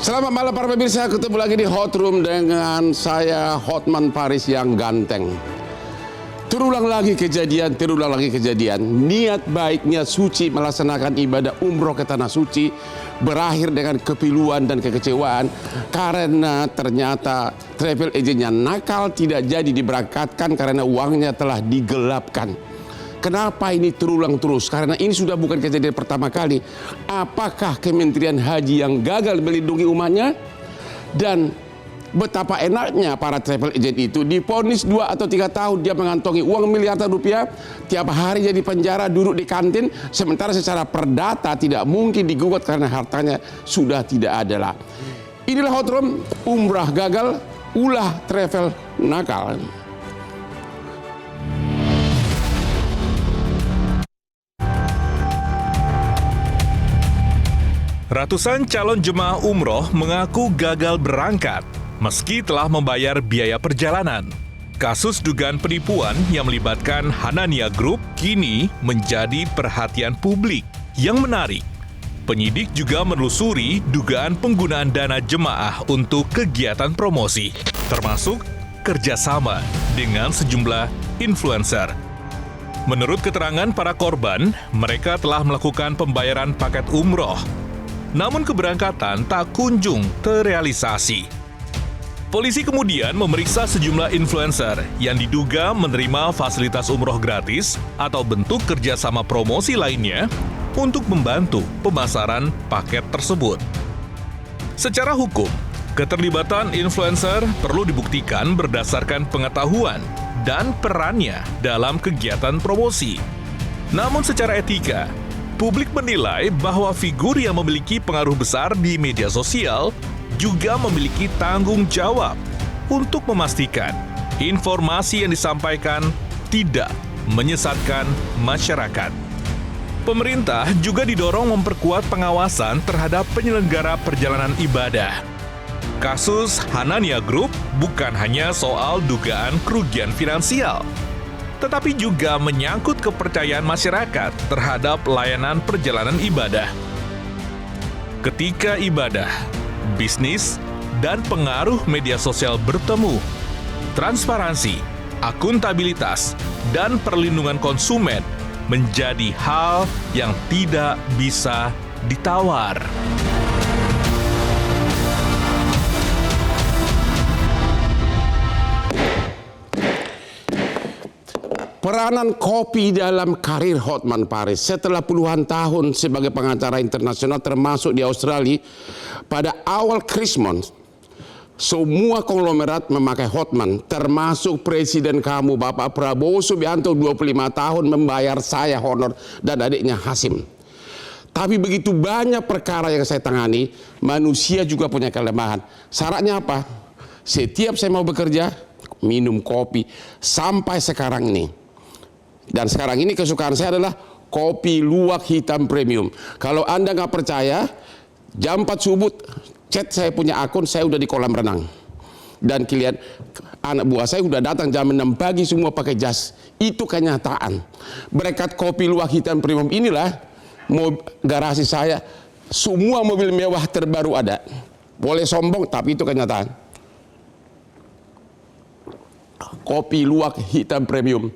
Selamat malam para pemirsa, ketemu lagi di Hot Room dengan saya Hotman Paris yang ganteng. Terulang lagi kejadian. Niat baik, niat suci melaksanakan ibadah umroh ke Tanah Suci berakhir dengan kepiluan dan kekecewaan karena ternyata travel agentnya nakal, tidak jadi diberangkatkan karena uangnya telah digelapkan. Kenapa ini terulang terus? Karena ini sudah bukan kejadian pertama kali. Apakah Kementerian Haji yang gagal melindungi umatnya? Dan betapa enaknya para travel agent itu divonis 2 atau 3 tahun dia mengantongi uang miliaran rupiah, tiap hari jadi penjara, duduk di kantin, sementara secara perdata tidak mungkin digugat karena hartanya sudah tidak ada lah. Inilah Hot Room, umrah gagal, ulah travel nakal. Ratusan calon jemaah umroh mengaku gagal berangkat meski telah membayar biaya perjalanan. Kasus dugaan penipuan yang melibatkan Hanania Group kini menjadi perhatian publik. Yang menarik, penyidik juga menelusuri dugaan penggunaan dana jemaah untuk kegiatan promosi, termasuk kerjasama dengan sejumlah influencer. Menurut keterangan para korban, mereka telah melakukan pembayaran paket umroh. Namun keberangkatan tak kunjung terrealisasi. Polisi kemudian memeriksa sejumlah influencer yang diduga menerima fasilitas umroh gratis atau bentuk kerjasama promosi lainnya untuk membantu pemasaran paket tersebut. Secara hukum, keterlibatan influencer perlu dibuktikan berdasarkan pengetahuan dan perannya dalam kegiatan promosi. Namun secara etika, publik menilai bahwa figur yang memiliki pengaruh besar di media sosial juga memiliki tanggung jawab untuk memastikan informasi yang disampaikan tidak menyesatkan masyarakat. Pemerintah juga didorong memperkuat pengawasan terhadap penyelenggara perjalanan ibadah. Kasus Hanania Group bukan hanya soal dugaan kerugian finansial, tetapi juga menyangkut kepercayaan masyarakat terhadap layanan perjalanan ibadah. Ketika ibadah, bisnis, dan pengaruh media sosial bertemu, transparansi, akuntabilitas, dan perlindungan konsumen menjadi hal yang tidak bisa ditawar. Peranan kopi dalam karir Hotman Paris setelah puluhan tahun sebagai pengacara internasional termasuk di Australia, pada awal Christmas semua konglomerat memakai Hotman, termasuk presiden kamu Bapak Prabowo Subianto 25 tahun membayar saya honor dan adiknya Hasim. Tapi begitu banyak perkara yang saya tangani, manusia juga punya kelemahan. Syaratnya apa? Setiap saya mau bekerja, minum kopi sampai sekarang ini. Dan sekarang ini kesukaan saya adalah kopi luwak hitam premium. Kalau Anda nggak percaya, jam 4 subuh chat saya punya akun, saya udah di kolam renang. Dan kalian, anak buah saya udah datang jam 6 pagi semua pakai jas. Itu kenyataan. Berkat kopi luwak hitam premium inilah garasi saya semua mobil mewah terbaru ada. Boleh sombong tapi itu kenyataan. Kopi luwak hitam premium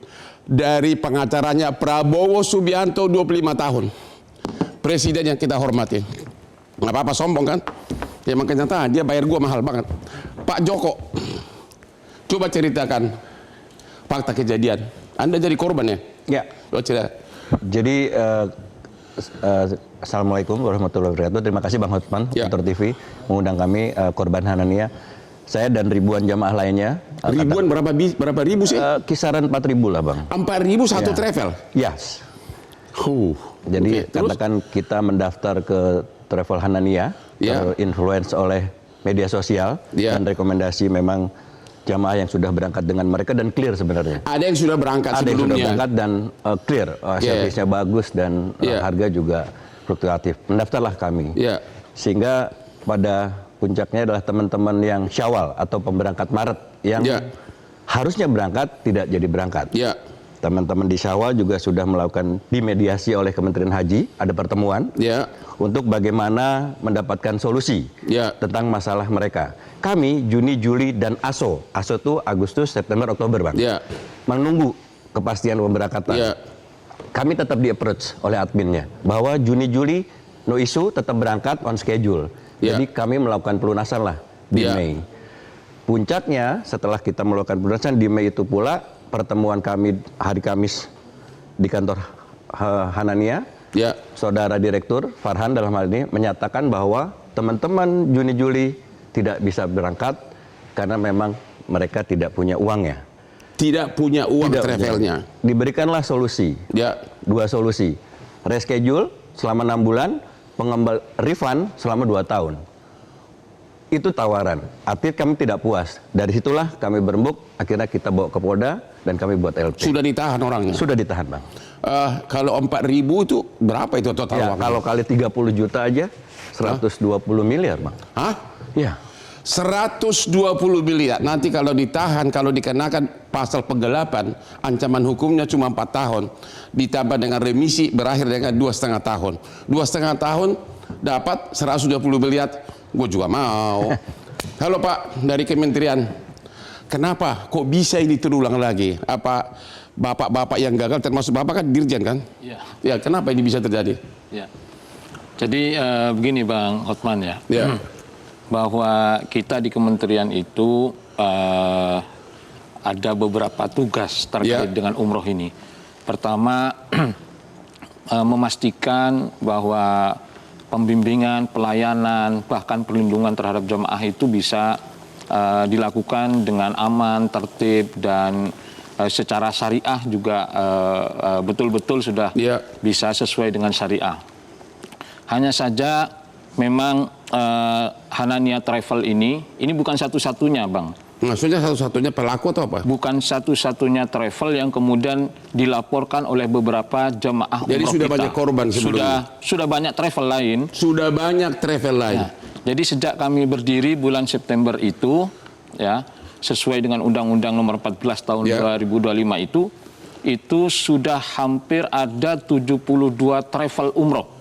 dari pengacaranya Prabowo Subianto 25 tahun. Presiden yang kita hormati. Nggak apa-apa sombong kan? Ya emang kenyataan, dia bayar gua mahal banget. Pak Joko, coba ceritakan fakta kejadian. Anda jadi korban ya? Ya. Coba cerita. Jadi Assalamualaikum warahmatullahi wabarakatuh. Terima kasih Bang Hotman, Motor TV, mengundang kami korban Hanania. Saya dan ribuan jamaah lainnya. Ribuan berapa ribu sih? Kisaran 4.000 lah Bang. 4.000 satu Ya. Travel? Yes. Oke, Jadi terus? katakan kita mendaftar ke Travel Hanania, influence oleh media sosial, dan rekomendasi memang jamaah yang sudah berangkat dengan mereka dan clear sebenarnya. Ada yang sudah berangkat Ada sebelumnya? yang sudah berangkat dan clear, servisnya bagus dan harga juga fluktuatif. Mendaftarlah kami. Sehingga pada puncaknya adalah teman-teman yang Syawal atau pemberangkat Maret yang harusnya berangkat tidak jadi berangkat. Teman-teman di Syawal juga sudah melakukan dimediasi oleh Kementerian Haji, ada pertemuan untuk bagaimana mendapatkan solusi tentang masalah mereka. Kami Juni, Juli, dan ASO itu Agustus, September, Oktober, Bang, menunggu kepastian pemberangkatan. Kami tetap di-approach oleh adminnya bahwa Juni, Juli, no issue, tetap berangkat on schedule. Jadi kami melakukan pelunasan lah di Mei. Puncaknya setelah kita melakukan pelunasan di Mei itu pula pertemuan kami hari Kamis di kantor Hanania, Saudara Direktur Farhan dalam hal ini menyatakan bahwa teman-teman Juni Juli tidak bisa berangkat karena memang mereka tidak punya uangnya. Tidak punya uang travelnya. Diberikanlah solusi, dua solusi, reschedule selama 6 bulan, pengembal refund selama 2 tahun. Itu tawaran. Artinya kami tidak puas. Dari situlah kami berembuk, akhirnya kita bawa ke Polda dan kami buat LP. Sudah ditahan orangnya? Sudah ditahan, Bang. Kalau 4.000 itu berapa itu total uang? Kalau kali 30 juta aja 120 miliar, Bang. Hah? Iya. 120 miliar. Nanti kalau ditahan, kalau dikenakan pasal penggelapan, ancaman hukumnya cuma 4 tahun. Ditambah dengan remisi berakhir dengan 2,5 tahun. 2,5 tahun dapat 120 miliar. Gue juga mau. Halo Pak, dari Kementerian. Kenapa kok bisa ini terulang lagi? Apa bapak-bapak yang gagal, termasuk bapak kan dirjen kan? Iya. Ya, kenapa ini bisa terjadi? Ya. Jadi begini Bang Hotman ya. Bahwa kita di kementerian itu ada beberapa tugas terkait dengan umroh ini. Pertama, memastikan bahwa pembimbingan, pelayanan, bahkan perlindungan terhadap jemaah itu bisa dilakukan dengan aman, tertib, dan secara syariah juga betul-betul sudah bisa sesuai dengan syariah. Hanya saja memang Hanania Travel ini bukan satu-satunya, Bang. Maksudnya satu-satunya pelaku atau apa? Bukan satu-satunya travel yang kemudian dilaporkan oleh beberapa jemaah umroh. Jadi sudah kita. banyak korban sebelumnya? Sudah banyak travel lain. Sudah banyak travel lain. Nah, jadi sejak kami berdiri bulan September itu, ya, sesuai dengan Undang-Undang Nomor 14 Tahun 2025 itu sudah hampir ada 72 travel umroh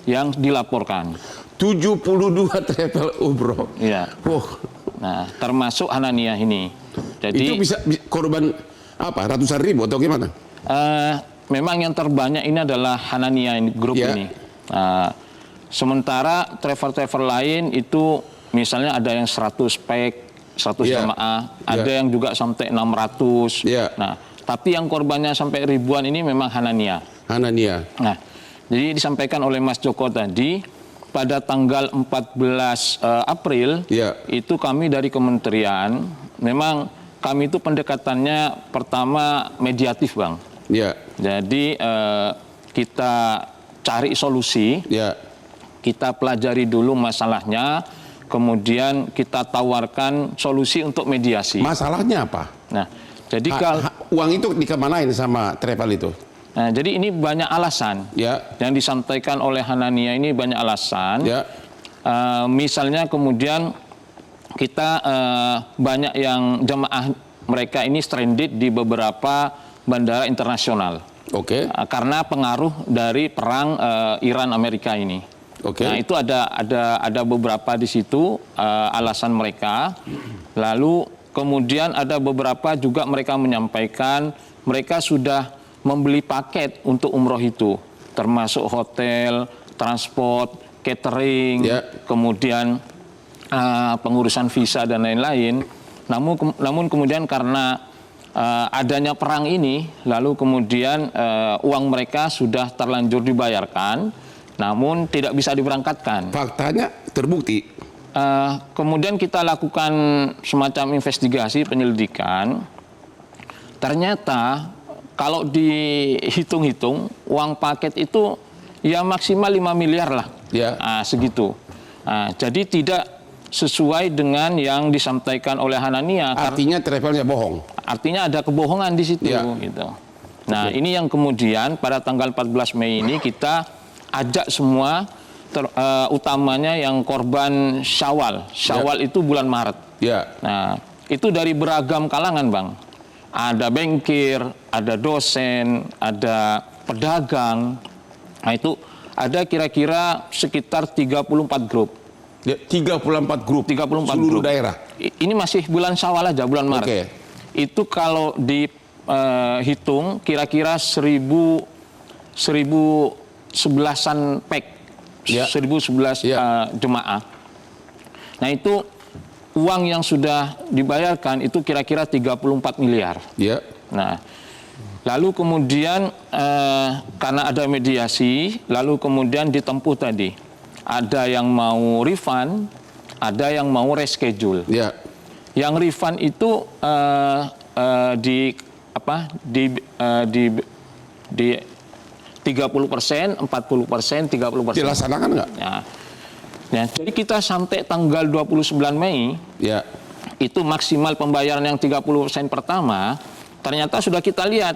yang dilaporkan. 72 travel umroh. Iya. Nah, termasuk Hanania ini. Jadi itu bisa korban apa? Ratusan ribu atau gimana? Memang yang terbanyak ini adalah Hanania Group ini. Sementara travel-travel lain itu misalnya ada yang 100 pack, 100 jemaah, ada yang juga sampai 600. Nah, tapi yang korbannya sampai ribuan ini memang Hanania. Nah, jadi disampaikan oleh Mas Joko tadi, pada tanggal 14 April itu kami dari kementerian memang kami itu pendekatannya pertama mediatif, Bang. Jadi kita cari solusi, kita pelajari dulu masalahnya, kemudian kita tawarkan solusi untuk mediasi. Masalahnya apa? Nah, jadi kalau uang itu dikemanain sama travel itu? Nah, jadi ini banyak alasan yang disampaikan oleh Hanania ini banyak alasan. Misalnya kemudian kita banyak yang jemaah mereka ini stranded di beberapa bandara internasional. Karena pengaruh dari perang Iran Amerika ini. Nah, itu ada beberapa di situ alasan mereka. Lalu kemudian ada beberapa juga mereka menyampaikan mereka sudah membeli paket untuk umroh itu, termasuk hotel, transport, catering, kemudian pengurusan visa dan lain-lain. Namun kemudian karena adanya perang ini, lalu kemudian uang mereka sudah terlanjur dibayarkan, namun tidak bisa diberangkatkan. Faktanya terbukti. Kemudian kita lakukan semacam investigasi penyelidikan. Ternyata kalau dihitung-hitung uang paket itu ya maksimal 5 miliar lah, segitu. Jadi tidak sesuai dengan yang disampaikan oleh Hanania. Artinya travelnya bohong. Artinya ada kebohongan di situ. Gitu. Nah, ini yang kemudian pada tanggal 14 Mei ini kita ajak semua, utamanya yang korban Syawal. Syawal itu bulan Maret. Nah, itu dari beragam kalangan, Bang. ada bankir, ada dosen, ada pedagang. Nah itu ada kira-kira sekitar 34 grup. Ya, 34 grup. 34 seluruh grup. daerah. Ini masih bulan Syawal aja, bulan Maret. Oke. Itu kalau dihitung kira-kira 1011-an PEK. Ya. 1011 jemaah. Nah itu uang yang sudah dibayarkan itu kira-kira 34 miliar. Ya. Nah, lalu kemudian karena ada mediasi, lalu kemudian ditempuh tadi. Ada yang mau refund, ada yang mau reschedule. Ya. Yang refund itu di 30%, 40%, 30%. Dilaksanakan nggak? Ya, jadi kita sampai tanggal 29 Mei, ya, itu maksimal pembayaran yang 30% pertama, ternyata sudah kita lihat,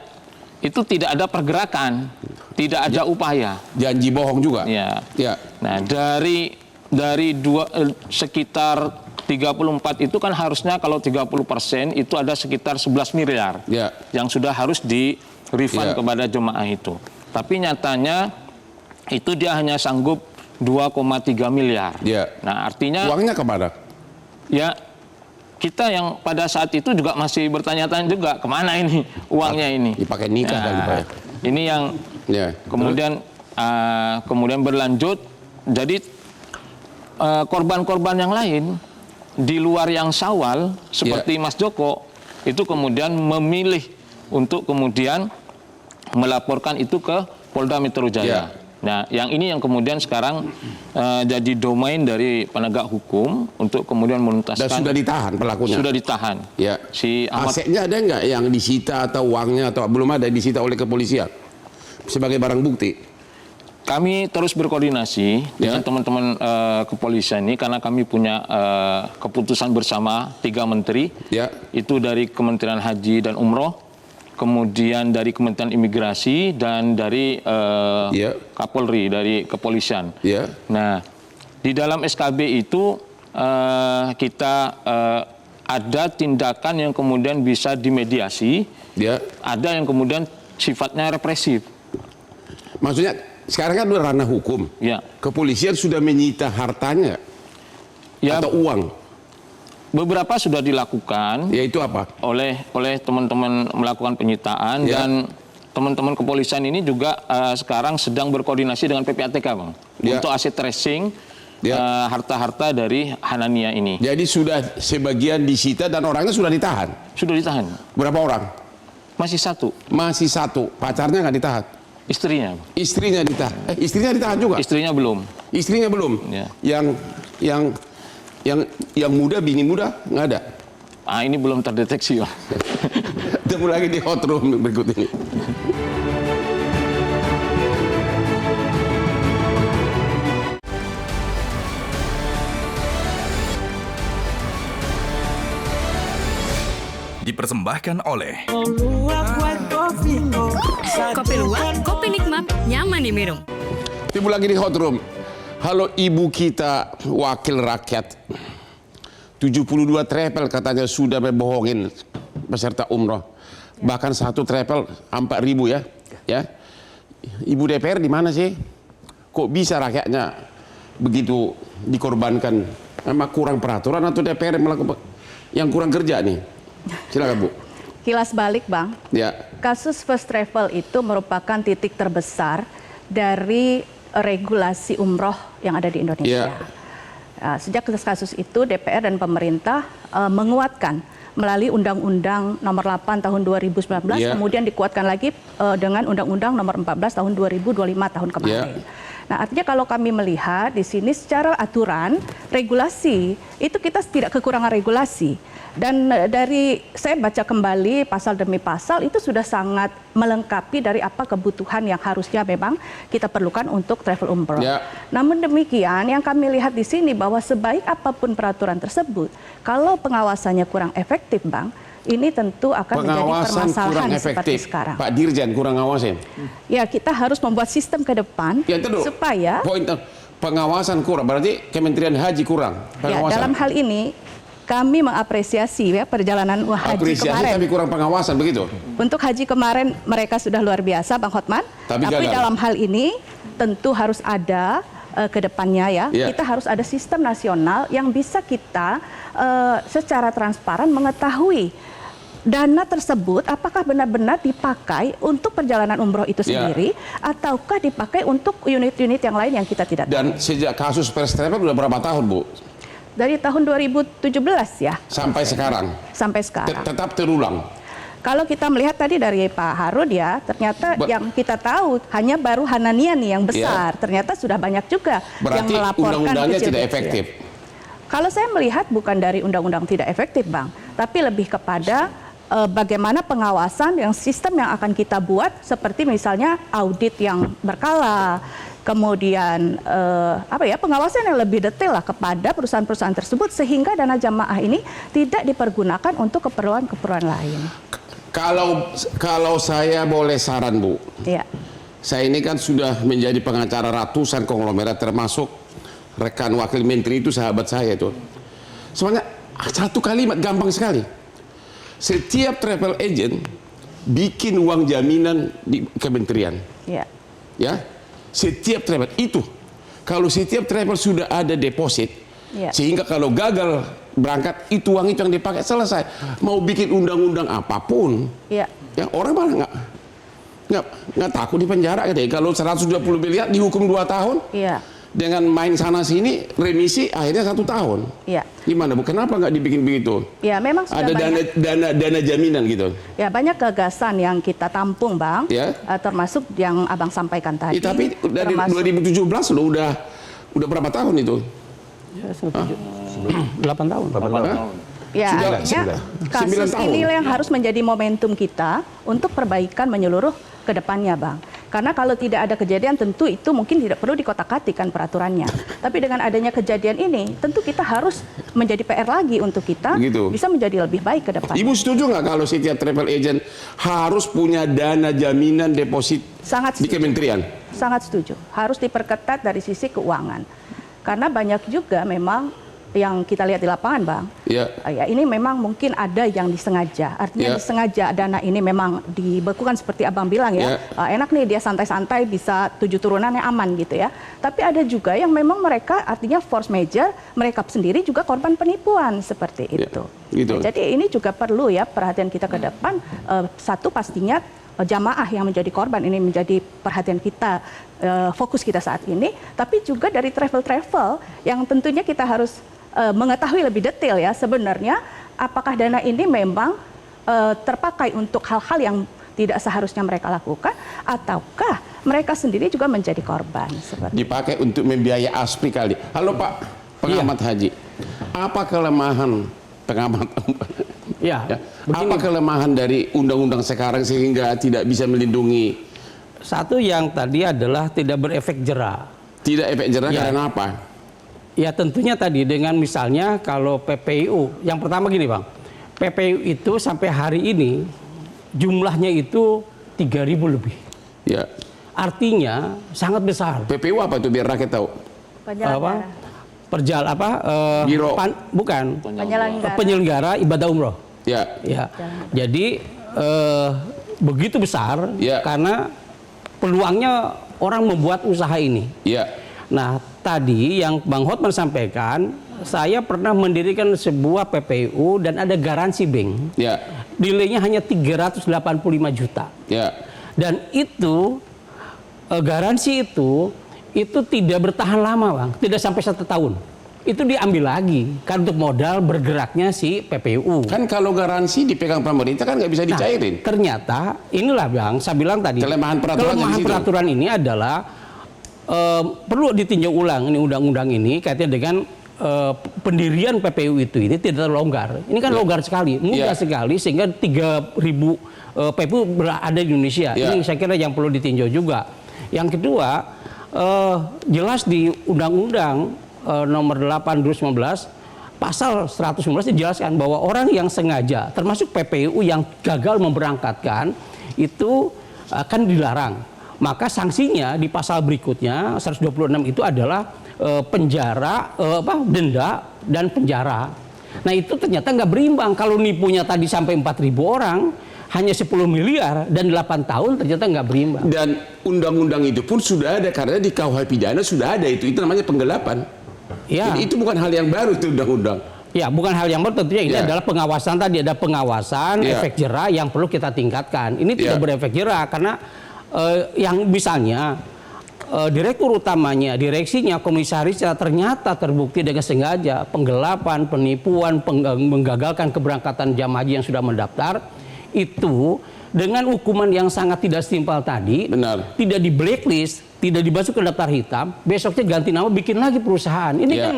itu tidak ada pergerakan, tidak ada upaya. Janji bohong juga? Ya. Ya. Nah, dari sekitar 34 itu kan harusnya kalau 30% itu ada sekitar 11 miliar ya, yang sudah harus di-refund kepada jemaah itu. Tapi nyatanya itu dia hanya sanggup 2,3 miliar. Ya. Nah, artinya uangnya kemana? Ya, kita yang pada saat itu juga masih bertanya-tanya juga kemana ini uangnya ini. Dipakai nikah kali Pak ya. Ini yang kemudian berlanjut. Jadi korban-korban yang lain di luar yang Syawal seperti Mas Joko itu kemudian memilih untuk kemudian melaporkan itu ke Polda Metro Jaya. Nah, yang ini yang kemudian sekarang jadi domain dari penegak hukum untuk kemudian menuntaskan. Dan sudah ditahan pelakunya? Sudah ditahan. Ya. Si asetnya ada nggak yang disita atau uangnya atau belum ada disita oleh kepolisian sebagai barang bukti? Kami terus berkoordinasi dengan teman-teman kepolisian ini karena kami punya keputusan bersama 3 menteri. Itu dari Kementerian Haji dan Umroh, kemudian dari Kementerian Imigrasi dan dari Kapolri, dari kepolisian. Nah, di dalam SKB itu kita ada tindakan yang kemudian bisa dimediasi, ada yang kemudian sifatnya represif. Maksudnya sekarang kan udah ranah hukum. Kepolisian sudah menyita hartanya atau uang? Beberapa sudah dilakukan. Yaitu apa? Oleh teman-teman melakukan penyitaan dan teman-teman kepolisian ini juga sekarang sedang berkoordinasi dengan PPATK, Bang, untuk aset tracing harta-harta dari Hanania ini. Jadi sudah sebagian disita dan orangnya sudah ditahan? Sudah ditahan. Berapa orang? Masih 1. Masih 1. Pacarnya nggak ditahan? Istrinya. Istrinya ditahan. Istrinya ditahan juga? Istrinya belum. Istrinya belum. Yang muda, bini muda nggak ada. Ini belum terdeteksi, Pak. Temu lagi di hot room berikut ini. Dipersembahkan oleh Kopi luwak, kopi nikmat, nyaman diminum. Temu lagi di hot room. Halo ibu kita, wakil rakyat. 72 travel katanya sudah membohongin peserta umroh. Bahkan satu travel 4.000 ya. Ibu DPR di mana sih? Kok bisa rakyatnya begitu dikorbankan? Memang kurang peraturan atau DPR melakukan yang kurang kerja nih? Silakan Bu. Kilas balik, Bang. Ya. Kasus first travel itu merupakan titik terbesar dari regulasi umroh yang ada di Indonesia. Sejak kasus itu DPR dan pemerintah menguatkan melalui Undang-Undang Nomor 8 Tahun 2019, kemudian dikuatkan lagi dengan Undang-Undang Nomor 14 Tahun 2025 tahun kemarin. Nah, artinya kalau kami melihat di sini secara aturan, regulasi itu kita tidak kekurangan regulasi. Dan dari saya baca kembali pasal demi pasal itu sudah sangat melengkapi dari apa kebutuhan yang harusnya memang kita perlukan untuk travel umroh. Namun demikian yang kami lihat di sini bahwa sebaik apapun peraturan tersebut, kalau pengawasannya kurang efektif, Bang, ini tentu akan menjadi permasalahan seperti sekarang. Pak Dirjen kurang ngawasin. Ya, kita harus membuat sistem ke depan supaya pengawasan kurang, berarti Kementerian Haji kurang pengawasan. Dalam hal ini kami mengapresiasi ya perjalanan haji Apresiasi kemarin. tapi kurang pengawasan begitu. Untuk haji kemarin mereka sudah luar biasa, Bang Hotman. Tapi dalam hal ini tentu harus ada ke depannya ya, kita harus ada sistem nasional yang bisa kita secara transparan mengetahui dana tersebut apakah benar-benar dipakai untuk perjalanan umroh itu sendiri ataukah dipakai untuk unit-unit yang lain yang kita tidak tahu. Dan sejak kasus first travel udah berapa tahun, Bu? Dari tahun 2017 ya. Sampai sekarang. Sampai sekarang. Tetap terulang. Kalau kita melihat tadi dari Pak Harun ya, ternyata yang kita tahu hanya baru Hanania nih yang besar. Ternyata sudah banyak juga yang melaporkan undang-undangnya tidak efektif. Kalau saya melihat bukan dari undang-undang tidak efektif, Bang, tapi lebih kepada bagaimana pengawasan yang sistem yang akan kita buat, seperti misalnya audit yang berkala, kemudian pengawasan yang lebih detail lah kepada perusahaan-perusahaan tersebut sehingga dana jamaah ini tidak dipergunakan untuk keperluan-keperluan lain. Kalau saya boleh saran, Bu, saya ini kan sudah menjadi pengacara ratusan konglomerat termasuk rekan wakil menteri itu sahabat saya itu. Soalnya satu kalimat gampang sekali. Setiap travel agent bikin uang jaminan di kementerian. Ya. Setiap travel itu. Kalau setiap travel sudah ada deposit, sehingga kalau gagal berangkat itu uang itu yang dipakai selesai. Mau bikin undang-undang apapun, yang orang malah nggak takut di penjara gitu. Kalau 120 miliar dihukum 2 tahun. Dengan main sana sini remisi akhirnya 1 tahun. Gimana Bu? Kenapa nggak dibikin begitu? Ya memang sudah ada dana jaminan gitu. Ya banyak gagasan yang kita tampung, Bang. Termasuk yang Abang sampaikan tadi. Tapi dari 2017 lo udah berapa tahun itu? 8 tahun. 8 tahun. Ya, artinya kasus inilah yang harus menjadi momentum kita untuk perbaikan menyeluruh ke depannya, Bang. Karena kalau tidak ada kejadian tentu itu mungkin tidak perlu dikotak-katikan peraturannya. Tapi dengan adanya kejadian ini, tentu kita harus menjadi PR lagi untuk kita bisa menjadi lebih baik ke depan. Ibu setuju nggak kalau setiap travel agent harus punya dana jaminan deposit di kementerian? Sangat setuju. Harus diperketat dari sisi keuangan. Karena banyak juga memang yang kita lihat di lapangan, Bang. Ya, ini memang mungkin ada yang disengaja. Artinya disengaja dana ini memang dibekukan seperti Abang bilang ya. Enak nih dia santai-santai bisa 7 turunan yang aman gitu ya. Tapi ada juga yang memang mereka artinya force major, mereka sendiri juga korban penipuan seperti itu. Jadi ini juga perlu ya perhatian kita ke depan. Satu pastinya jamaah yang menjadi korban ini menjadi perhatian kita, fokus kita saat ini. Tapi juga dari travel-travel yang tentunya kita harus mengetahui lebih detail ya sebenarnya apakah dana ini memang terpakai untuk hal-hal yang tidak seharusnya mereka lakukan ataukah mereka sendiri juga menjadi korban dipakai untuk membiayai ASPI kali. Halo Pak pengamat haji, apa kelemahan pengamat apa kelemahan dari undang-undang sekarang sehingga tidak bisa melindungi? Satu yang tadi adalah tidak berefek jera. Tidak efek jera karena apa? Ya tentunya tadi dengan misalnya kalau PPU, yang pertama gini Bang, PPU itu sampai hari ini jumlahnya itu 3.000 lebih. Ya. Artinya sangat besar. PPU apa itu biar rakyat tahu? Biro. Penyelenggara ibadah umroh. Ya. Jadi begitu besar karena peluangnya orang membuat usaha ini. Nah, tadi yang Bang Hotman sampaikan, saya pernah mendirikan sebuah PPU dan ada garansi bank. Nilainya hanya 385 juta. Dan itu garansi itu tidak bertahan lama, Bang. Tidak sampai 1 tahun. Itu diambil lagi kan untuk modal bergeraknya si PPU. Kan kalau garansi dipegang pemerintah kan nggak bisa dicairin. Ternyata inilah Bang, saya bilang tadi. Kelemahan peraturan ini adalah perlu ditinjau ulang ini undang-undang ini kaitannya dengan pendirian PPU itu ini tidak terlalu longgar. Ini kan longgar sekali, mudah sekali sehingga 3.000 PPU berada di Indonesia. Ini saya kira yang perlu ditinjau juga. Yang kedua, jelas di Undang-Undang nomor 8 2019 pasal 119 dijelaskan bahwa orang yang sengaja termasuk PPU yang gagal memberangkatkan itu akan dilarang. Maka sanksinya di pasal berikutnya 126 itu adalah penjara, denda dan penjara. Nah itu ternyata nggak berimbang. Kalau nipunya tadi sampai 4.000 orang, hanya 10 miliar dan 8 tahun ternyata nggak berimbang. Dan undang-undang itu pun sudah ada, karena di KUH pidana sudah ada itu namanya penggelapan. Ya. Jadi itu bukan hal yang baru itu undang-undang. Ya, bukan hal yang baru, tentunya ini adalah pengawasan tadi, ada pengawasan efek jerah yang perlu kita tingkatkan. Ini tidak berefek jerah karena yang misalnya direktur utamanya, direksinya, komisarisnya ternyata terbukti dengan sengaja penggelapan, penipuan, menggagalkan keberangkatan jamaah haji yang sudah mendaftar, itu dengan hukuman yang sangat tidak setimpal tadi, tidak di blacklist, tidak dimasuk ke daftar hitam, besoknya ganti nama, bikin lagi perusahaan. Ini kan,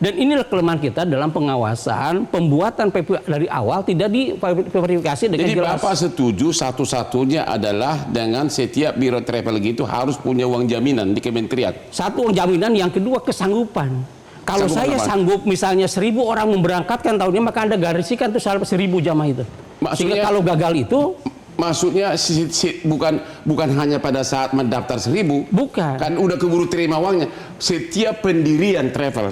dan inilah kelemahan kita dalam pengawasan, pembuatan PPU dari awal tidak diverifikasi dengan Jadi jelas. Bapak setuju satu-satunya adalah dengan setiap biro travel gitu harus punya uang jaminan di kementerian. Satu, uang jaminan, yang kedua kesanggupan. Kalau saya sanggup misalnya 1.000 orang memberangkatkan tahunnya, maka Anda garansikan tuh 1.000 jamaah itu. Sehingga kalau gagal itu, maksudnya bukan hanya pada saat mendaftar 1.000, bukan, kan udah keburu terima uangnya. Setiap pendirian travel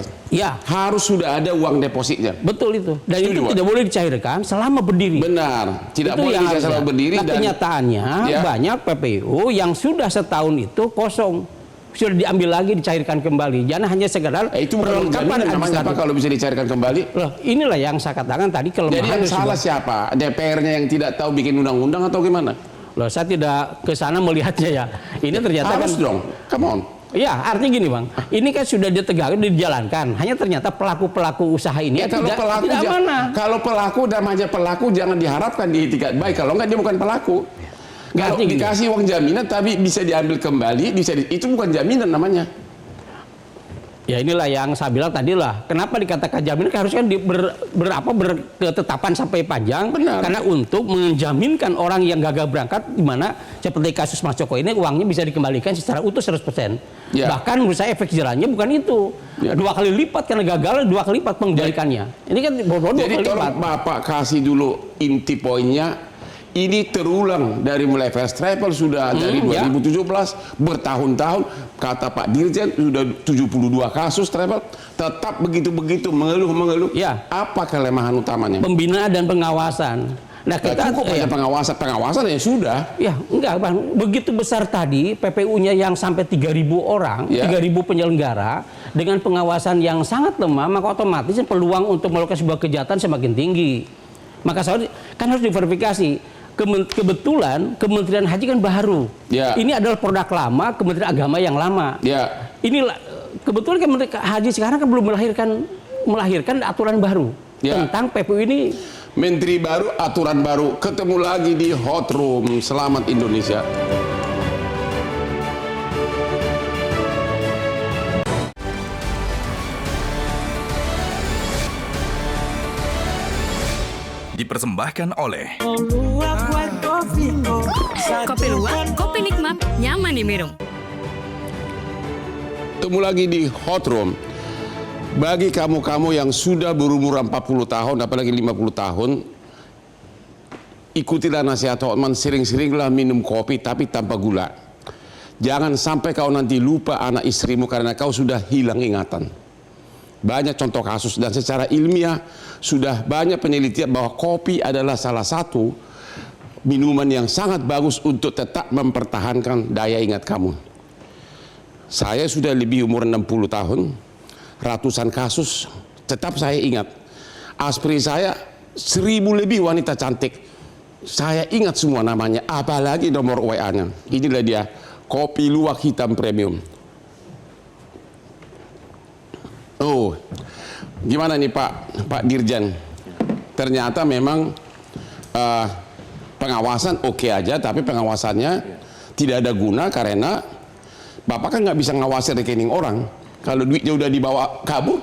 harus sudah ada uang depositnya. Betul itu. Dan itu tidak boleh dicairkan selama berdiri. Benar, tidak boleh dicairkan selama berdiri. Nah, kenyataannya banyak PPU yang sudah setahun itu kosong, sudah diambil lagi, dicairkan kembali. Jangan hanya sekedar itu perlengkapan namanya apa kalau bisa dicairkan kembali? Loh, inilah yang saya katakan tadi kelemahan. Jadi yang salah siapa? DPR-nya yang tidak tahu bikin undang-undang atau gimana? Loh, saya tidak ke sana melihatnya ya. Ini ternyata harus dong. Come on. Ya, artinya gini Bang, ini kan sudah ditegakkan, dijalankan. Hanya ternyata pelaku-pelaku usaha ini tidak mana. Kalau pelaku namanya pelaku jangan diharapkan diitikat baik. Kalau enggak dia bukan pelaku. Kalau dikasih uang jaminan tapi bisa diambil kembali, itu bukan jaminan namanya. Ya inilah yang saya bilang tadi lah. Kenapa dikatakan jaminan? Harusnya kan berketetapan sampai panjang. Benar. Karena untuk menjaminkan orang yang gagal berangkat, di mana seperti kasus Mas Joko ini uangnya bisa dikembalikan secara utuh 100%. Bahkan menurut saya efek jerahnya bukan itu. 2 kali lipat karena gagal, 2 kali lipat pengembalikannya. Ini kan bodoh 2 kali lipat. Jadi tolong Bapak kasih dulu inti poinnya. Ini terulang dari mulai first travel sudah dari 2017 bertahun-tahun, kata Pak Dirjen sudah 72 kasus travel, tetap begitu-begitu mengeluh. Apa kelemahan utamanya? Pembinaan dan pengawasan. Nah, kita cukup hanya pengawasan ya sudah. Ya, enggak Bang. Begitu besar tadi PPU-nya yang sampai 3.000 orang, 3.000 penyelenggara dengan pengawasan yang sangat lemah, maka otomatis peluang untuk melakukan sebuah kejahatan semakin tinggi. Maka kan harus diverifikasi. Kebetulan Kementerian Haji kan baru. Ini adalah produk lama Kementerian Agama yang lama. Inilah kebetulan Kementerian Haji sekarang kan belum melahirkan aturan baru tentang PPU ini. Menteri baru, aturan baru. Ketemu lagi di Hot Room. Selamat Indonesia. Dipersembahkan oleh Kopi luwak, kopi nikmat, nyaman diminum. Ketemu lagi di Hot Room. Bagi kamu-kamu yang sudah berumur 40 tahun, apalagi 50 tahun, ikutilah nasihat Hotman, sering-seringlah minum kopi tapi tanpa gula. Jangan sampai kau nanti lupa anak istrimu karena kau sudah hilang ingatan. Banyak contoh kasus dan secara ilmiah sudah banyak penelitian bahwa kopi adalah salah satu minuman yang sangat bagus untuk tetap mempertahankan daya ingat kamu. Saya sudah lebih umur 60 tahun, ratusan kasus tetap saya ingat. Aspri saya 1.000 lebih wanita cantik. Saya ingat semua namanya, apalagi nomor WA-nya. Inilah dia, kopi luwak hitam premium. Oh, gimana nih Pak Dirjen? Ternyata memang pengawasan oke aja, tapi pengawasannya tidak ada guna karena Bapak kan nggak bisa ngawasi rekening orang. Kalau duitnya udah dibawa kabur,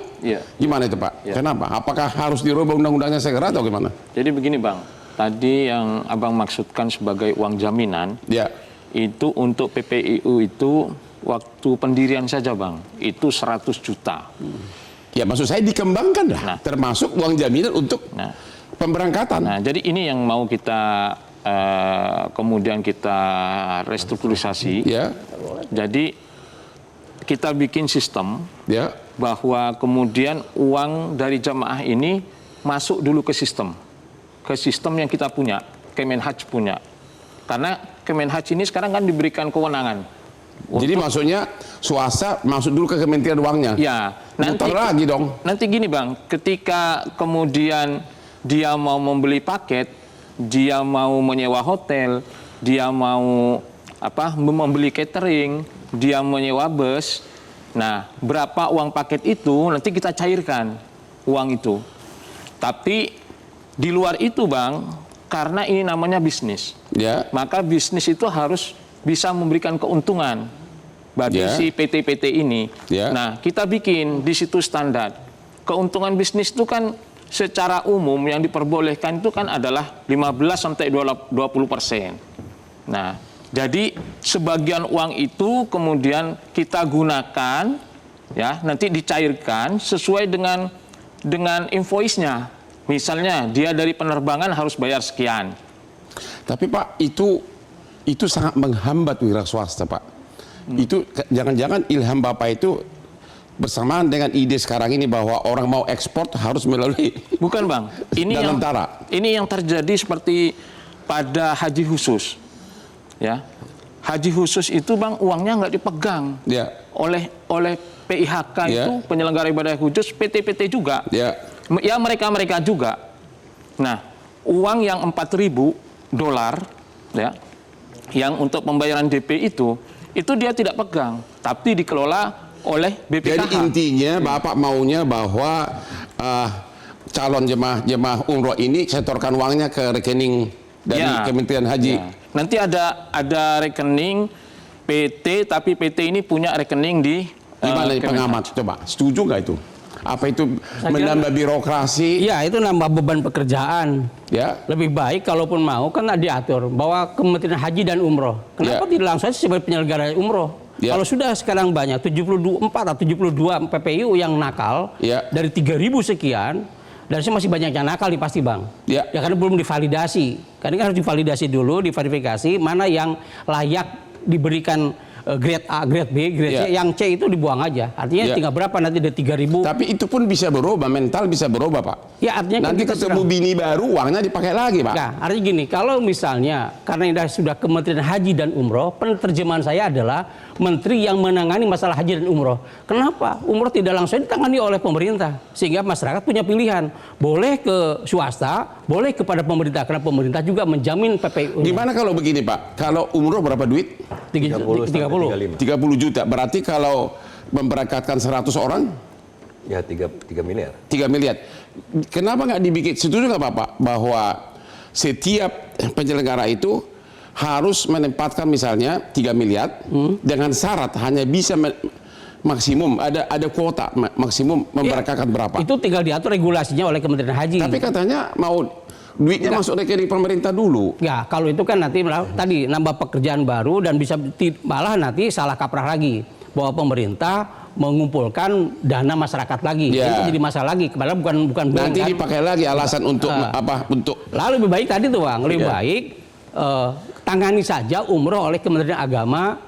gimana itu Pak? Kenapa? Apakah harus dirubah undang-undangnya segera atau gimana? Jadi begini Bang, tadi yang Abang maksudkan sebagai uang jaminan, itu untuk PPIU itu waktu pendirian saja Bang, itu 100 juta. Ya maksud saya dikembangkan dah, termasuk uang jaminan untuk pemberangkatan. Nah jadi ini yang mau kita kemudian kita restrukturisasi. Jadi kita bikin sistem bahwa kemudian uang dari jamaah ini masuk dulu ke sistem yang kita punya, Kemenhaj punya. Karena Kemenhaj ini sekarang kan diberikan kewenangan. Jadi maksudnya swasta masuk dulu ke Kementerian Uangnya? Ya. Nanti lagi dong. Nanti gini Bang, ketika kemudian dia mau membeli paket, dia mau menyewa hotel, dia mau membeli catering, dia menyewa bus. Nah, berapa uang paket itu nanti kita cairkan uang itu. Tapi di luar itu Bang, karena ini namanya bisnis, maka bisnis itu harus bisa memberikan keuntungan bagi si PT-PT ini. Nah, kita bikin di situ standar. Keuntungan bisnis itu kan secara umum yang diperbolehkan itu kan adalah 15-20%. Nah, jadi sebagian uang itu kemudian kita gunakan, ya, nanti dicairkan sesuai dengan invoice-nya. Misalnya dia dari penerbangan harus bayar sekian. Tapi Pak, itu sangat menghambat wira swasta, Pak. Itu jangan-jangan ilham Bapak itu bersamaan dengan ide sekarang ini bahwa orang mau ekspor harus melalui. Bukan Bang, ini yang terjadi seperti pada haji khusus. Ya, haji khusus itu Bang uangnya nggak dipegang oleh PIHK itu penyelenggara ibadah khusus, PT-PT juga. Ya mereka juga. Nah, uang yang $4.000 ya, yang untuk pembayaran DP itu dia tidak pegang, tapi dikelola oleh BPKH. Jadi intinya Bapak maunya bahwa calon jemaah umroh ini setorkan uangnya ke rekening dari Kementerian Haji. Nanti ada rekening PT, tapi PT ini punya rekening di mana pengamat? Coba, setuju nggak itu? Apa itu menambah birokrasi? Ya, itu nambah beban pekerjaan. Ya. Lebih baik kalaupun mau kan diatur bahwa Kementerian Haji dan Umroh. Kenapa tidak langsung saja sebagai penyelenggara umroh? Kalau sudah sekarang banyak 74 atau 72 PPU yang nakal dari 3.000 sekian, dan masih banyak yang nakal nih pasti Bang. Ya karena belum divalidasi. Karena harus divalidasi dulu, diverifikasi mana yang layak diberikan grade A, grade B, grade C, yang C itu dibuang aja. Artinya tinggal berapa nanti ada 3.000. Tapi itu pun bisa berubah, mental bisa berubah Pak. Ya artinya nanti ketemu bini baru uangnya dipakai lagi Pak. Nah, artinya gini, kalau misalnya karena ini sudah Kementerian Haji dan Umroh, penerjemahan saya adalah menteri yang menangani masalah haji dan umroh. Kenapa? Umroh tidak langsung ditangani oleh pemerintah, sehingga masyarakat punya pilihan. Boleh ke swasta, boleh kepada pemerintah, karena pemerintah juga menjamin PPU. Gimana kalau begini Pak? Kalau umroh berapa duit? 30 juta. Berarti kalau memberangkatkan 100 orang? Ya 3 miliar. 3 miliar. Kenapa nggak dibikin? Setuju nggak Bapak bahwa setiap penyelenggara itu harus menempatkan misalnya 3 miliar dengan syarat hanya bisa maksimum ada kuota maksimum memberangkatkan berapa? Itu tinggal diatur regulasinya oleh Kementerian Haji. Tapi katanya mau duitnya masuk rekening pemerintah dulu. Ya, kalau itu kan nanti tadi nambah pekerjaan baru dan bisa malah nanti salah kaprah lagi bahwa pemerintah mengumpulkan dana masyarakat lagi. Itu jadi masalah lagi. Padahal bukan nanti dipakai lagi alasan untuk apa? Untuk lalu lebih baik tadi tuh Bang, lebih baik tangani saja umroh oleh Kementerian Agama,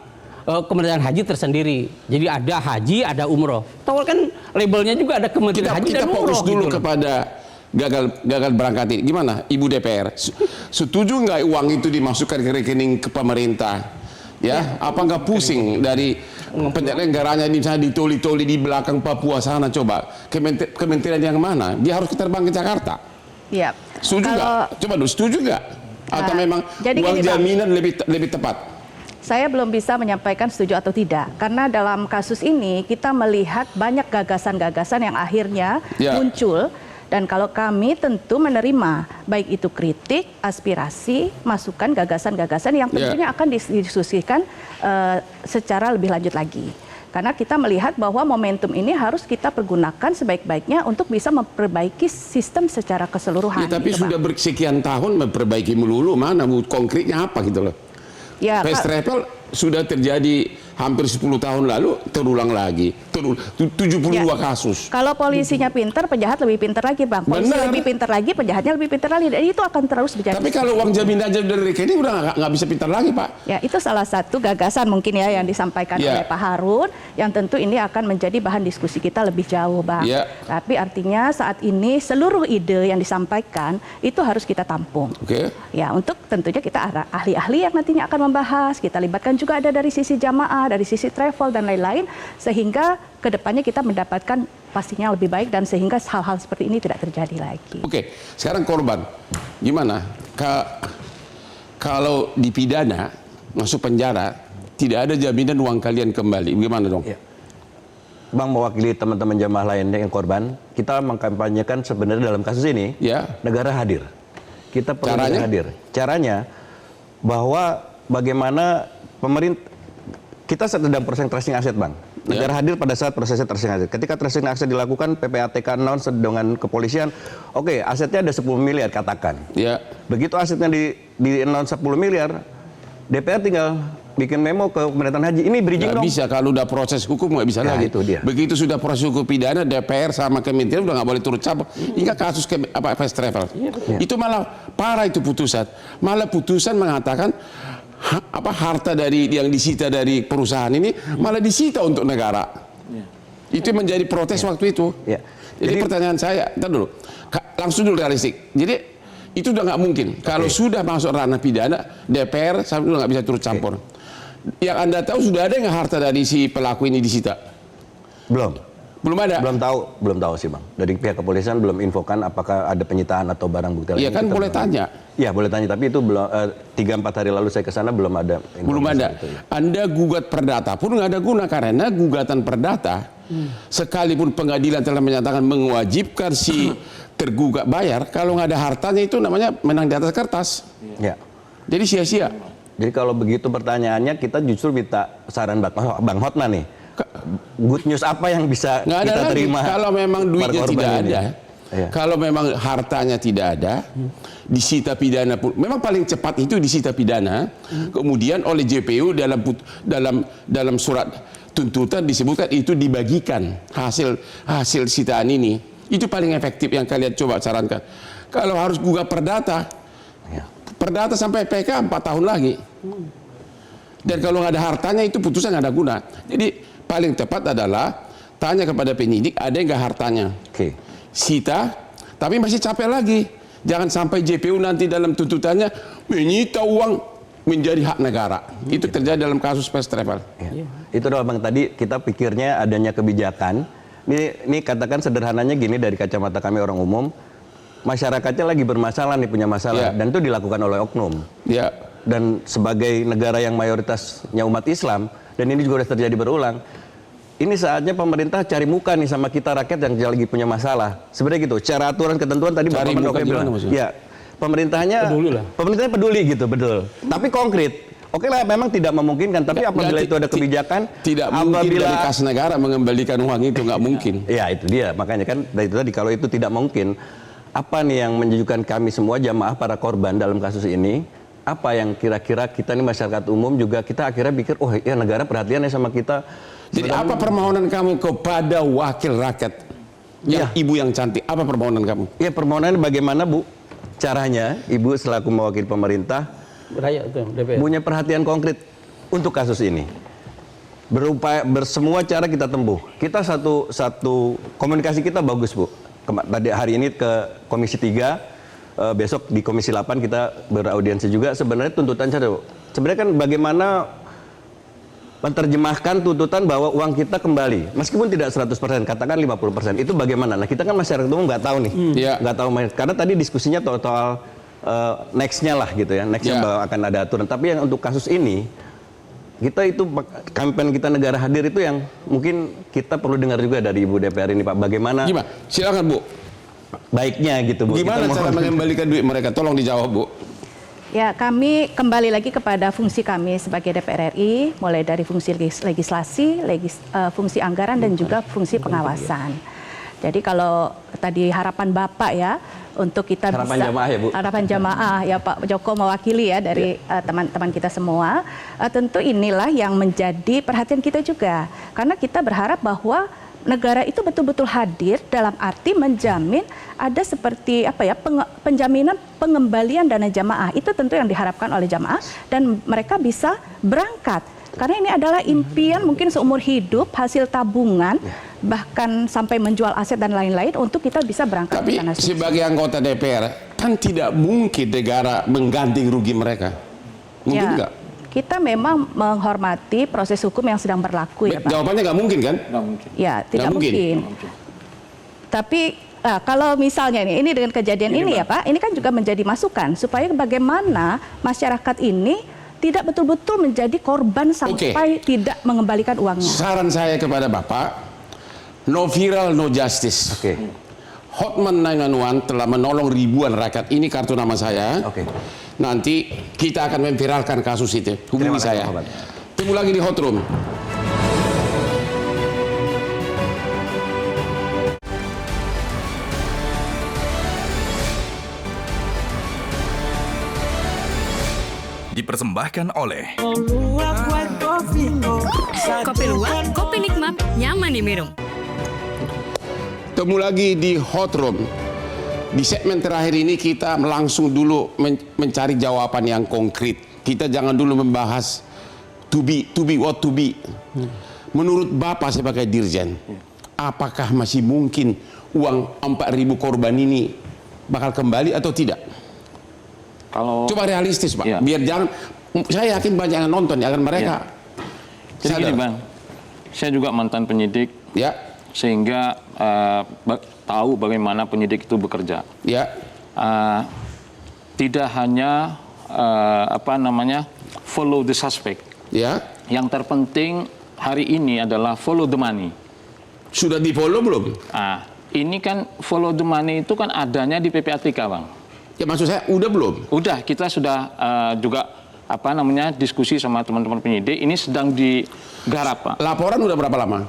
Kementerian Haji tersendiri. Jadi ada haji, ada umroh. Tahu kan labelnya juga ada Kementerian Haji dan umroh. Kita fokus dulu gitu kepada gagal berangkat ini. Gimana Ibu DPR? Setuju nggak uang itu dimasukkan ke rekening ke pemerintah? Ya, apa nggak pusing dari penyelenggaranya misalnya ditoli-toli di belakang Papua sana? Coba kementerian yang mana? Dia harus terbang ke Jakarta. Iya. Setuju nggak? Coba dulu, setuju nggak? Atau memang uang jaminan lebih tepat? Saya belum bisa menyampaikan setuju atau tidak, karena dalam kasus ini kita melihat banyak gagasan-gagasan yang akhirnya muncul. Dan kalau kami tentu menerima baik itu kritik, aspirasi, masukan, gagasan-gagasan yang tentunya akan didiskusikan secara lebih lanjut lagi. Karena kita melihat bahwa momentum ini harus kita pergunakan sebaik-baiknya untuk bisa memperbaiki sistem secara keseluruhan. Ya, tapi gitu, sudah bersekian tahun memperbaiki melulu, mana konkretnya apa gitu loh. Ya, Fast Travel sudah terjadi hampir 10 tahun lalu terulang lagi. 72 kasus. Kalau polisinya pinter, penjahat lebih pinter lagi, Bang. Polisi Benar. lebih pinter lagi, penjahatnya lebih pinter lagi. Dan itu akan terus berjalan. Tapi kalau uang jaminan dari rekening udah nggak bisa pintar lagi, Pak. Ya, itu salah satu gagasan mungkin ya yang disampaikan oleh Pak Harun, yang tentu ini akan menjadi bahan diskusi kita lebih jauh, Bang. Tapi artinya saat ini seluruh ide yang disampaikan itu harus kita tampung. Ya, untuk tentunya kita ahli-ahli yang nantinya akan membahas, kita libatkan juga ada dari sisi jamaah, dari sisi travel dan lain-lain, sehingga kedepannya kita mendapatkan pastinya lebih baik dan sehingga hal-hal seperti ini tidak terjadi lagi. Sekarang korban, gimana? Kalau dipidana, masuk penjara, tidak ada jaminan uang kalian kembali, gimana dong? Bang, mewakili teman-teman jamaah lainnya yang korban, kita mengkampanyekan sebenarnya dalam kasus ini, negara hadir. Kita perlu negara hadir. Caranya, bahwa bagaimana pemerintah, kita sedang proses tracing aset, Bang. Negara hadir pada saat prosesnya tracing aset. Ketika tracing aset dilakukan, PPATK announce dengan kepolisian, asetnya ada 10 miliar katakan. Begitu asetnya di announce 10 miliar, DPR tinggal bikin memo ke pemerintahan haji. Ini bridging dong. Nggak bisa, kalau udah proses hukum nggak bisa lagi. Itu dia. Begitu sudah proses hukum pidana, DPR sama kementerian udah nggak boleh turut campur. Hingga kasus fast travel. Itu malah parah itu putusan. Malah putusan mengatakan harta yang disita dari perusahaan ini malah disita untuk negara. Itu menjadi protes waktu itu. Jadi pertanyaan saya, ntar dulu, langsung dulu realistik. Jadi itu udah nggak mungkin. Kalau sudah masuk ranah pidana, DPR sampai nggak bisa turut campur. Yang Anda tahu sudah ada nggak harta dari si pelaku ini disita? Belum ada. Belum tahu sih, Bang. Dari pihak kepolisian belum infokan apakah ada penyitaan atau barang bukti lain. Iya kan boleh tanya. Iya boleh tanya, tapi itu belum 3-4 hari lalu saya ke sana belum ada. Belum ada. Itu, ya. Anda gugat perdata pun nggak ada guna karena gugatan perdata sekalipun pengadilan telah menyatakan mewajibkan si tergugat bayar, kalau nggak ada hartanya itu namanya menang di atas kertas. Ya. Jadi sia-sia. Jadi kalau begitu pertanyaannya kita justru minta saran Bang Hotman nih. Good news apa yang bisa kita terima? Kalau memang duitnya tidak ada, kalau memang hartanya tidak ada, disita pidana pun. Memang paling cepat itu disita pidana. Kemudian oleh JPU dalam surat tuntutan disebutkan itu dibagikan hasil sitaan ini. Itu paling efektif yang kalian coba sarankan. Kalau harus gugat perdata, perdata sampai PK 4 tahun lagi. Dan kalau nggak ada hartanya itu putusan nggak ada guna. Jadi paling tepat adalah tanya kepada penyidik ada nggak hartanya. Sita, tapi masih capek lagi. Jangan sampai JPU nanti dalam tuntutannya menyita uang menjadi hak negara. Itu terjadi dalam kasus fast travel. Itu doang, Bang. Tadi kita pikirnya adanya kebijakan. Ini katakan sederhananya gini dari kacamata kami orang umum. Masyarakatnya lagi bermasalah nih, punya masalah. Dan itu dilakukan oleh oknum. Dan sebagai negara yang mayoritasnya umat Islam, dan ini juga sudah terjadi berulang, ini saatnya pemerintah cari muka nih sama kita rakyat yang lagi punya masalah. Sebenarnya gitu, cara aturan ketentuan tadi Bapak Mendoke bilang. Ya, pemerintahnya peduli gitu, betul. Tapi konkret. Oke lah, memang tidak memungkinkan, tapi apabila itu ada kebijakan, tidak mungkin dari kas negara mengembalikan uang itu, nggak mungkin. Ya itu dia, makanya kan dari itu tadi kalau itu tidak mungkin, apa nih yang menunjukkan kami semua jamaah para korban dalam kasus ini? Apa yang kira-kira kita nih masyarakat umum juga kita akhirnya pikir, oh ya negara perhatian ya sama kita. Jadi apa permohonan kamu kepada wakil rakyat, ibu yang cantik? Apa permohonan kamu? Ya permohonan bagaimana Bu caranya ibu selaku mewakili pemerintah punya perhatian konkret untuk kasus ini. Berupaya bersemua cara kita tempuh. Kita satu komunikasi kita bagus Bu. Tadi hari ini ke Komisi 3, besok di Komisi 8 kita beraudiensi juga. Sebenarnya tuntutan saya, sebenarnya kan bagaimana menerjemahkan tuntutan bahwa uang kita kembali, meskipun tidak 100%, katakan 50%, itu bagaimana? Nah kita kan masyarakat umum nggak tahu nih, nggak tahu, karena tadi diskusinya soal next-nya lah gitu ya, next-nya bahwa akan ada aturan. Tapi yang untuk kasus ini, kita itu kampanye kita negara hadir itu yang mungkin kita perlu dengar juga dari Ibu DPR ini Pak, bagaimana? Gimana? Silakan Bu. Baiknya gitu Bu. Gimana cara mengembalikan duit mereka? Tolong dijawab Bu. Ya, kami kembali lagi kepada fungsi kami sebagai DPR RI, mulai dari fungsi legislasi, fungsi anggaran dan juga fungsi pengawasan. Jadi kalau tadi harapan Bapak ya, untuk kita harapan bisa jamaah ya, Bu? harapan jamaah ya Pak Joko mewakili ya dari teman-teman kita semua. Tentu inilah yang menjadi perhatian kita juga, karena kita berharap bahwa negara itu betul-betul hadir dalam arti menjamin ada seperti apa ya, penjaminan pengembalian dana jamaah. Itu tentu yang diharapkan oleh jamaah dan mereka bisa berangkat. Karena ini adalah impian mungkin seumur hidup, hasil tabungan, bahkan sampai menjual aset dan lain-lain untuk kita bisa berangkat Tapi ke tanah suci. sebagai anggota DPR kan tidak mungkin negara mengganti rugi mereka. Mungkin Ya, nggak? kita memang menghormati proses hukum yang sedang berlaku ya Pak. Jawabannya nggak mungkin kan? Nggak mungkin. Ya, tidak Nggak mungkin. mungkin. Tapi kalau misalnya ini dengan kejadian ini ya Pak, ini kan juga menjadi masukan supaya bagaimana masyarakat ini tidak betul-betul menjadi korban sampai tidak mengembalikan uangnya. Saran saya kepada Bapak, no viral, no justice. Oke. Hotman 911 telah menolong ribuan rakyat. Ini kartu nama saya. Oke. Nanti kita akan memviralkan kasus itu. Hubungi Terima kasih, saya. Bapak. Tunggu lagi di hot room. Dipersembahkan oleh Kopi luwak, kopi nikmat, nyaman diminum. Temu lagi di hot room. Di segmen terakhir ini kita langsung dulu mencari jawaban yang konkret. Kita jangan dulu membahas to be, what to be. Menurut Bapak sebagai dirjen, apakah masih mungkin uang 4.000 korban ini bakal kembali atau tidak? Kalau Coba realistis Pak, Iya. biar jangan, saya yakin banyak yang nonton ya, akan mereka jadi gini sadar. Bang, saya juga mantan penyidik, Ya, sehingga tahu bagaimana penyidik itu bekerja. ya, Tidak hanya follow the suspect. ya. Yang terpenting hari ini adalah follow the money. Sudah di follow belum? Ini kan follow the money itu kan adanya di PPATK Bang. Ya maksud saya udah belum? Udah, kita sudah juga diskusi sama teman-teman penyidik. Ini sedang digarap Pak. Laporan udah berapa lama?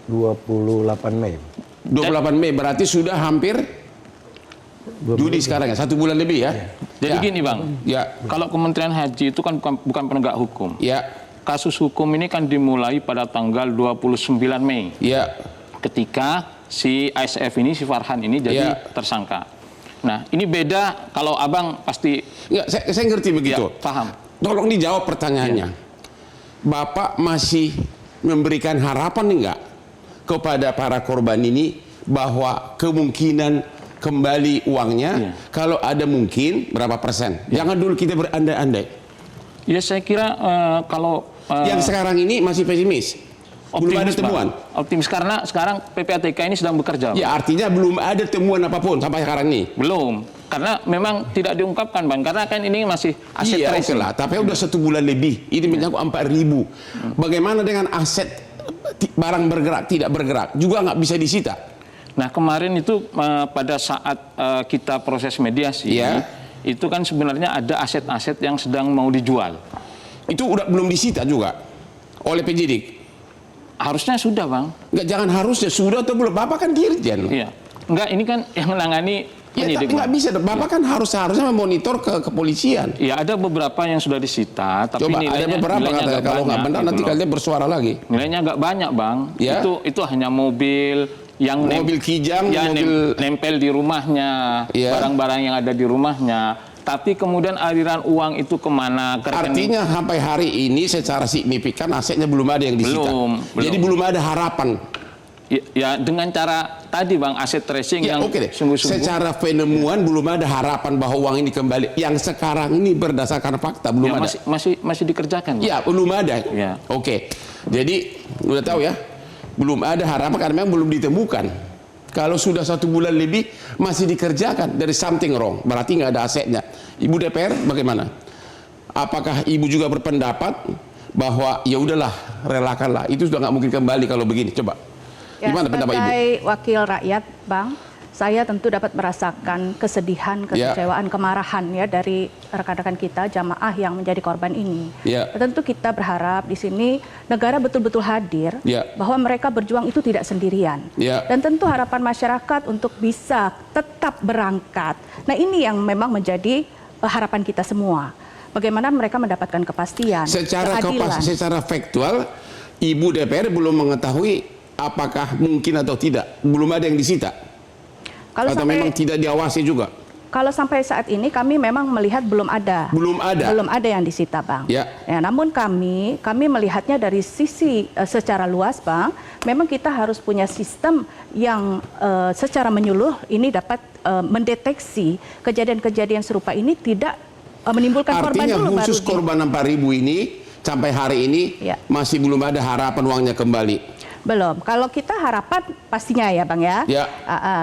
28 Mei. 28 Mei berarti sudah hampir Juli sekarang ya, 1 bulan lebih ya. Jadi Ya. gini Bang, Ya, kalau Kementerian Haji itu kan bukan penegak hukum. ya, Kasus hukum ini kan dimulai pada tanggal 29 Mei. ya, Ketika si ASF ini, si Farhan ini jadi Ya. tersangka. Nah, ini beda kalau Abang pasti ya. Saya ngerti begitu. ya, paham. Tolong dijawab pertanyaannya. Bapak masih memberikan harapan enggak kepada para korban ini bahwa kemungkinan kembali uangnya, kalau ada mungkin berapa persen? Jangan dulu kita berandai-andai. Ya saya kira kalau Yang sekarang ini masih pesimis. Belum ada optimis, temuan. Bang. Optimis karena sekarang PPATK ini sedang bekerja. Ya artinya belum ada temuan apapun sampai sekarang ini. Belum. Karena memang tidak diungkapkan Bang, karena kan ini masih aset Iya, oke tracing. lah. Tapi udah 1 bulan lebih. Ini menyangkut 4.000. Bagaimana dengan aset barang bergerak, tidak bergerak? Juga nggak bisa disita. Nah kemarin itu pada saat kita proses mediasi, Ya. itu kan sebenarnya ada aset-aset yang sedang mau dijual. Itu udah belum disita juga oleh penyidik. Harusnya sudah Bang. Nggak, jangan harusnya sudah atau belum. Bapak kan dirjen. Iya. Enggak, ini kan yang menangani Ya, penyidik. tapi nggak Bang. bisa. Bapak kan harusnya memonitor ke kepolisian. Ya ada beberapa yang sudah disita, tapi Coba nilainya, ada beberapa nilainya katanya. agak Kalau nggak banyak, benar gitu nanti loh. kalian bersuara lagi. Nilainya agak banyak Bang. Ya. Itu hanya mobil yang Mobil kijang, ya, mobil nempel di rumahnya, Ya. barang-barang yang ada di rumahnya. Tapi kemudian aliran uang itu kemana? Ke rekening? Artinya sampai hari ini secara signifikan asetnya belum ada yang disita. Belum. Jadi belum ada harapan. Ya dengan cara tadi Bang, aset tracing Ya yang oke deh. sungguh-sungguh. Secara penemuan belum ada harapan bahwa uang ini kembali. Yang sekarang ini berdasarkan fakta belum Ya, ada. masih dikerjakan Bang. Ya belum ada. Ya. Oke. Jadi udah tahu ya. Belum ada harapan karena memang belum ditemukan. Kalau sudah 1 bulan lebih masih dikerjakan, dari something wrong, berarti nggak ada asetnya. Ibu DPR bagaimana? Apakah ibu juga berpendapat bahwa ya udahlah, relakanlah, itu sudah nggak mungkin kembali kalau begini? Coba. Ya, Gimana pendapat ibu? sebagai wakil rakyat, Bang, saya tentu dapat merasakan kesedihan, kekecewaan, kemarahan ya dari rekan-rekan kita jamaah yang menjadi korban ini. Tentu kita berharap di sini negara betul-betul hadir bahwa mereka berjuang itu tidak sendirian. Dan tentu harapan masyarakat untuk bisa tetap berangkat. Nah, ini yang memang menjadi harapan kita semua. Bagaimana mereka mendapatkan kepastian, keadilan. Secara faktual, Ibu DPR belum mengetahui apakah mungkin atau tidak. Belum ada yang disita. Atau memang tidak diawasi juga? Kalau sampai saat ini kami memang melihat belum ada. Belum ada yang disita, Bang. Ya, namun kami melihatnya dari sisi secara luas, Bang. Memang kita harus punya sistem yang secara menyeluruh ini dapat mendeteksi kejadian-kejadian serupa ini tidak menimbulkan korban dulu. Artinya khusus korban 4.000 ini sampai hari ini masih belum ada harapan uangnya kembali. Belum. Kalau kita harapan pastinya ya, Bang ya.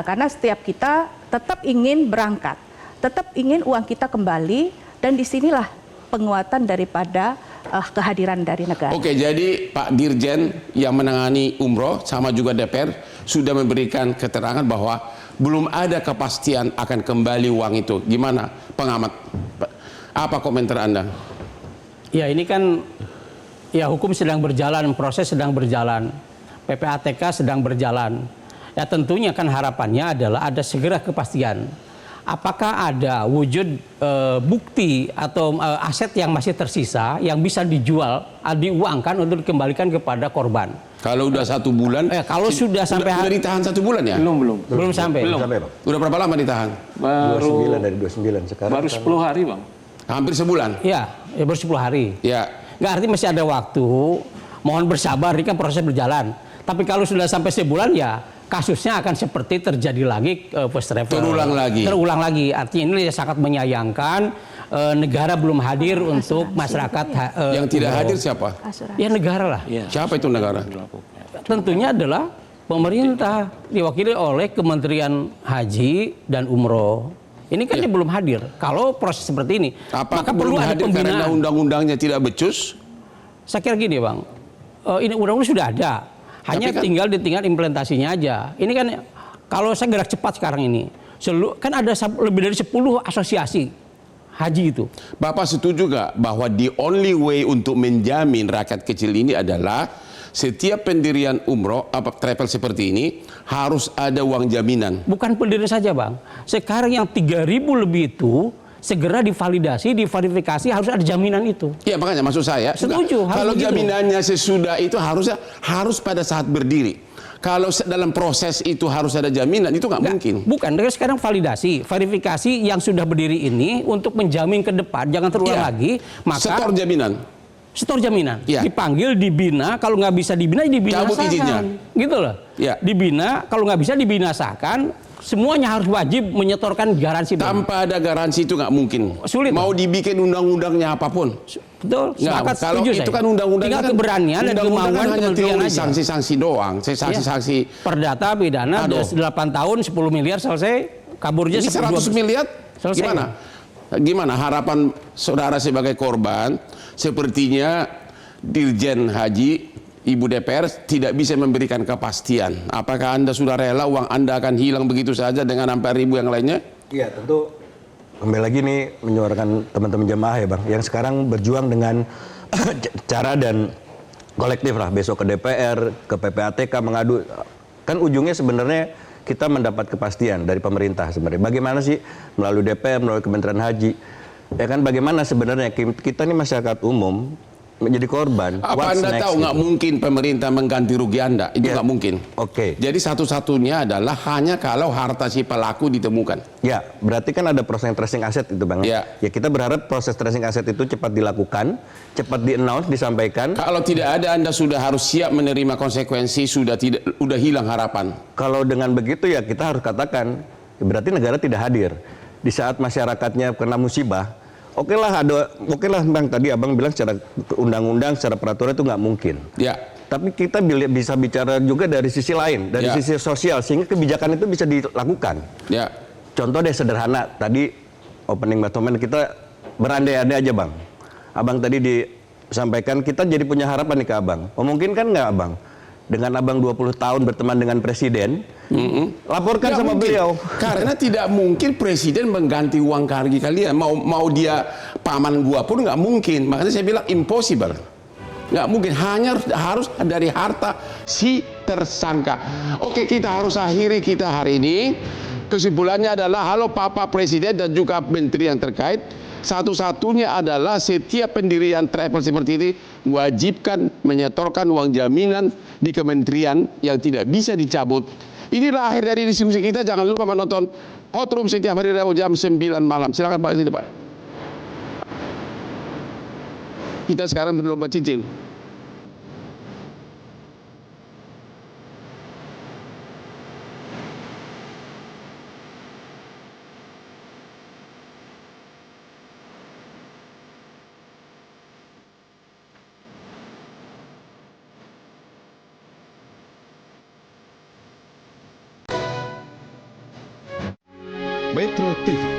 Karena setiap kita tetap ingin berangkat, tetap ingin uang kita kembali, dan disinilah penguatan daripada kehadiran dari negara. Oke, jadi Pak Dirjen yang menangani umroh sama juga DPR sudah memberikan keterangan bahwa belum ada kepastian akan kembali uang itu. Gimana pengamat? Apa komentar Anda? Ya, ini kan ya hukum sedang berjalan, proses sedang berjalan. PPATK sedang berjalan. Ya tentunya kan harapannya adalah ada segera kepastian. Apakah ada wujud bukti atau aset yang masih tersisa yang bisa dijual, diuangkan untuk dikembalikan kepada korban. Kalau udah 1 bulan, kalau sudah sampai udah ditahan 1 bulan ya? Belum sampai. Udah berapa lama ditahan? Baru 29 dari 29 sekarang. Baru 10 hari, Bang. Hampir sebulan. Ya baru 10 hari. Ya. Nggak, artinya masih ada waktu. Mohon bersabar, ini kan proses berjalan. Tapi kalau sudah sampai sebulan ya kasusnya akan seperti terjadi lagi first travel. Terulang lagi. Artinya ini sangat menyayangkan negara belum hadir untuk masyarakat. Yang tidak hadir siapa? Ya negara lah. Siapa itu negara? Tentunya adalah pemerintah diwakili oleh Kementerian Haji dan Umroh. Ini kan dia belum hadir. Kalau proses seperti ini, maka perlu ada pembinaan. Karena undang-undangnya tidak becus? Saya kira gini, Bang. Ini undang-undang sudah ada. Hanya tinggal ditinggal implementasinya aja. Ini kan kalau saya gerak cepat sekarang ini, kan ada lebih dari 10 asosiasi haji itu. Bapak setuju gak bahwa the only way untuk menjamin rakyat kecil ini adalah setiap pendirian umroh travel seperti ini harus ada uang jaminan? Bukan pendirian saja, Bang. Sekarang yang 3.000 lebih itu segera divalidifikasi harus ada jaminan itu. Ya makanya maksud saya. Setuju. Kalau jaminannya sesudah itu harus pada saat berdiri. Kalau dalam proses itu harus ada jaminan, itu nggak mungkin. Bukan, sekarang verifikasi yang sudah berdiri ini untuk menjamin ke depan jangan terulang lagi. Maka setor jaminan. Dipanggil, dibina. Kalau nggak bisa dibina, dibinasakan. Cabut izinnya. Gitu loh. Dibina. Kalau nggak bisa dibinasakan. Semuanya harus wajib menyetorkan garansi. Tanpa ada garansi itu nggak mungkin. Sulit. Mau dibikin undang-undangnya apapun. Betul. Sepakat, kalau itu saya. Kan undang-undang tinggal keberanian dan kemauan kementerian aja. Sanksi-sanksi doang. Sanksi-sanksi. Perdata pidana 8 tahun 10 miliar selesai. Kaburnya 100 miliar. Selesai. Gimana harapan saudara sebagai korban? Sepertinya Dirjen Haji, Ibu DPR tidak bisa memberikan kepastian. Apakah Anda sudah rela uang Anda akan hilang begitu saja dengan 4.000 yang lainnya? Iya, tentu kembali lagi nih menyuarakan teman-teman jemaah ya, Bang, yang sekarang berjuang dengan cara dan kolektif lah, besok ke DPR, ke PPATK mengadu. Kan ujungnya sebenarnya kita mendapat kepastian dari pemerintah sebenarnya. Bagaimana sih melalui DPR, melalui Kementerian Haji, ya kan bagaimana sebenarnya kita ini masyarakat umum menjadi korban. Apa Anda tahu nggak mungkin pemerintah mengganti rugi Anda? Itu nggak mungkin. Oke. Jadi satu-satunya adalah hanya kalau harta si pelaku ditemukan. Ya, berarti kan ada proses tracing aset itu, Bang. Ya kita berharap proses tracing aset itu cepat dilakukan, cepat di-announce, disampaikan. Kalau tidak ada, Anda sudah harus siap menerima konsekuensi, sudah hilang harapan. Kalau dengan begitu ya kita harus katakan, berarti negara tidak hadir. Di saat masyarakatnya kena musibah, Oke lah Bang, tadi Abang bilang secara undang-undang, secara peraturan itu nggak mungkin. Ya. Tapi kita bisa bicara juga dari sisi lain, dari sisi sosial, sehingga kebijakan itu bisa dilakukan. Ya. Contoh deh sederhana, tadi opening statement kita berandai-andai aja, Bang. Abang tadi disampaikan kita jadi punya harapan nih ke Abang. Memungkinkan nggak, Abang? dengan abang 20 tahun berteman dengan presiden, laporkan Nggak sama mungkin. beliau. Karena tidak mungkin presiden mengganti uang kargi kalian. Mau dia paman gua pun nggak mungkin. Makanya saya bilang impossible. Nggak mungkin, hanya harus dari harta si tersangka. Oke, kita harus akhiri kita hari ini. Kesimpulannya adalah, halo Bapak Presiden dan juga menteri yang terkait, satu-satunya adalah setiap pendirian travel seperti ini wajibkan menyetorkan uang jaminan di kementerian yang tidak bisa dicabut. Inilah akhir dari diskusi kita. Jangan lupa menonton Hot Room setiap hari Rabu jam 9 malam. Silakan Pak, sini Pak. Kita sekarang berlomba cicil. Metro TV